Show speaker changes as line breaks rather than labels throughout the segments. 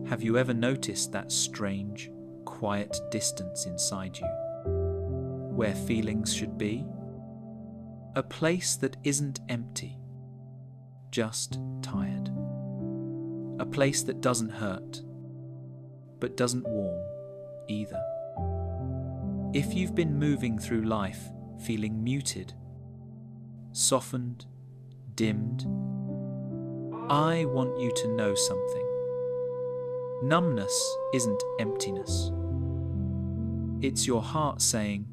Have you ever noticed that strange, quiet distance inside you, where feelings should be? A place that isn't empty, just tired. A place that doesn't hurt, but doesn't warm either. If you've been moving through life feeling muted, softened, dimmed, I want you to know something. Numbness isn't emptiness. It's your heart saying,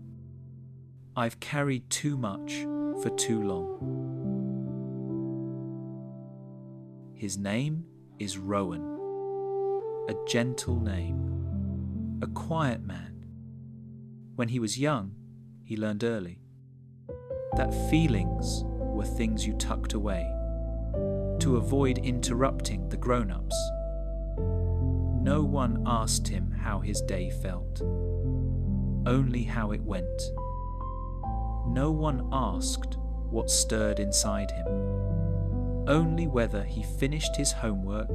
I've carried too much for too long. His name is Rowan, a gentle name, a quiet man. When he was young, he learned early that feelings were things you tucked away to avoid interrupting the grown-ups. No one asked him how his day felt, only how it went. No one asked what stirred inside him, only whether he finished his homework,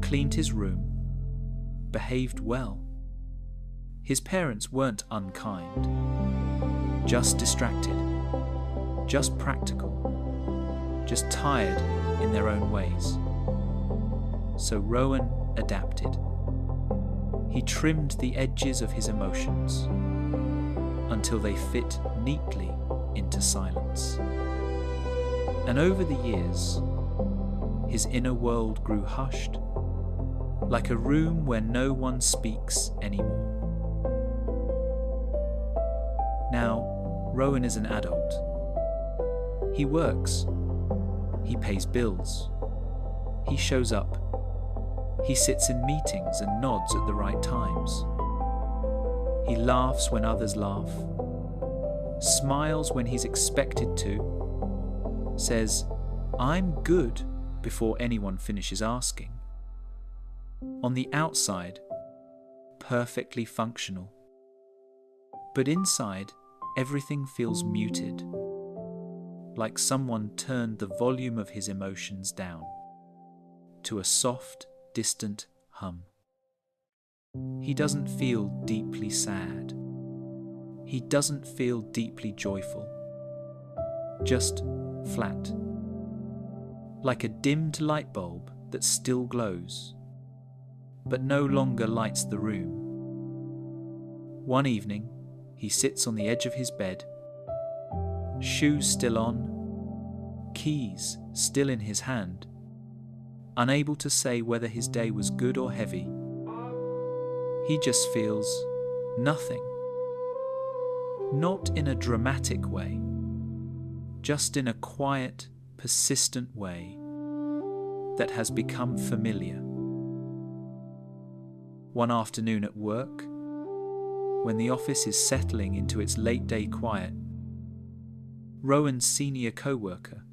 cleaned his room, behaved well. His parents weren't unkind, just distracted, just practical, just tired in their own ways. So Rowan adapted. He trimmed the edges of his emotions until they fit neatly into silence. And over the years, his inner world grew hushed, like a room where no one speaks anymore. Now, Rowan is an adult. He works. He pays bills. He shows up. He sits in meetings and nods at the right times. He laughs when others laugh, smiles when he's expected to, says, I'm good before anyone finishes asking. On the outside, perfectly functional. But inside, everything feels muted, like someone turned the volume of his emotions down to a soft, distant hum. He doesn't feel deeply sad. He doesn't feel deeply joyful. Just flat. Like a dimmed light bulb that still glows, but no longer lights the room. One evening, he sits on the edge of his bed, shoes still on, keys still in his hand, unable to say whether his day was good or heavy. He just feels nothing. Not in a dramatic way, just in a quiet, persistent way that has become familiar. One afternoon at work, when the office is settling into its late-day quiet, Rowan's senior co-worker,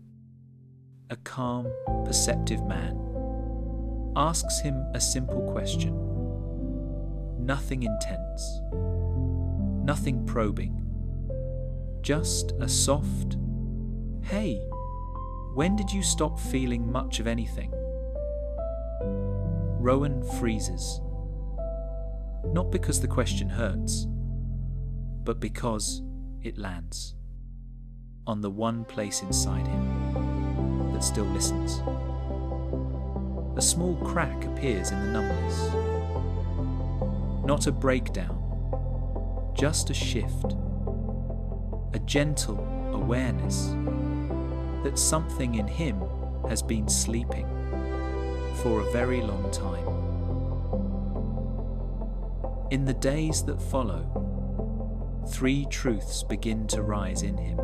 a calm, perceptive man, asks him a simple question. Nothing intense, nothing probing, just a soft, "Hey, when did you stop feeling much of anything?" Rowan freezes. Not because the question hurts, but because it lands on the one place inside him that still listens. A small crack appears in the numbness. Not a breakdown, just a shift, a gentle awareness that something in him has been sleeping for a very long time. In the days that follow, 3 truths begin to rise in him,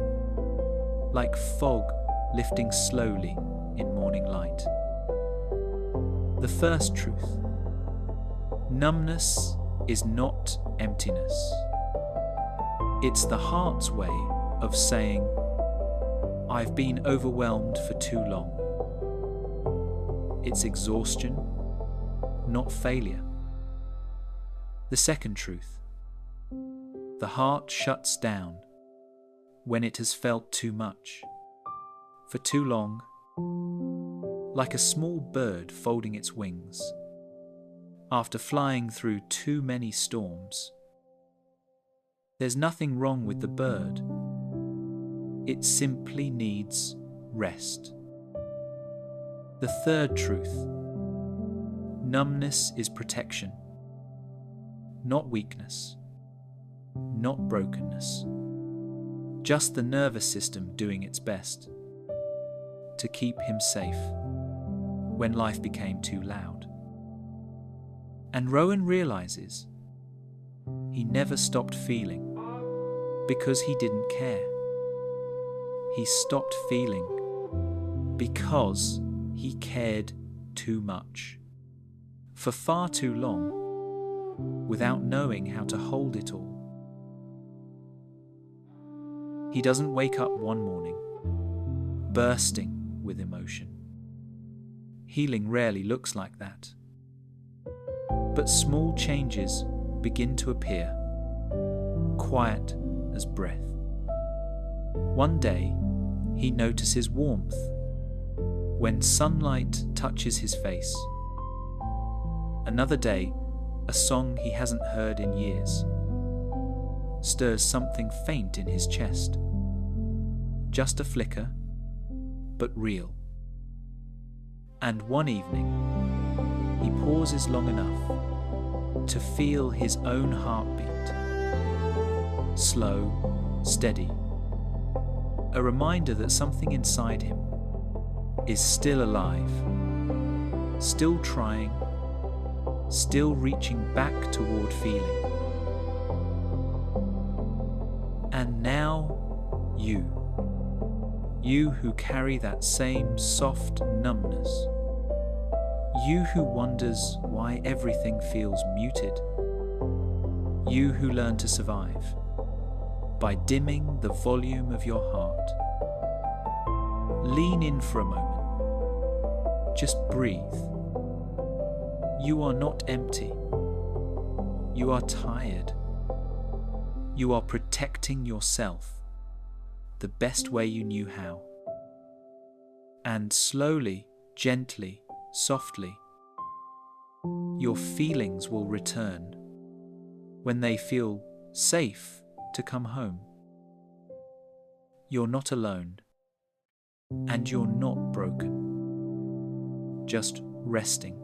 like fog lifting slowly in morning light. The first truth: numbness is not emptiness. It's the heart's way of saying, I've been overwhelmed for too long. It's exhaustion, not failure. The second truth: the heart shuts down when it has felt too much, for too long, like a small bird folding its wings, after flying through too many storms. There's nothing wrong with the bird. It simply needs rest. The third truth: numbness is protection, not weakness, not brokenness. Just the nervous system doing its best to keep him safe when life became too loud. And Rowan realizes he never stopped feeling because he didn't care. He stopped feeling because he cared too much, for far too long, without knowing how to hold it all. He doesn't wake up one morning, bursting with emotion. Healing rarely looks like that. But small changes begin to appear, quiet as breath. One day, he notices warmth when sunlight touches his face. Another day, a song he hasn't heard in years stirs something faint in his chest. Just a flicker, but real. And one evening, he pauses long enough to feel his own heartbeat. Slow, steady. A reminder that something inside him is still alive, still trying, still reaching back toward feeling. And now you who carry that same soft numbness, you who wonders why everything feels muted, you who learn to survive by dimming the volume of your heart. Lean in for a moment. Just breathe. You are not empty. You are tired. You are protecting yourself the best way you knew how. And slowly, gently, softly, your feelings will return when they feel safe to come home. You're not alone, and you're not broken, just resting.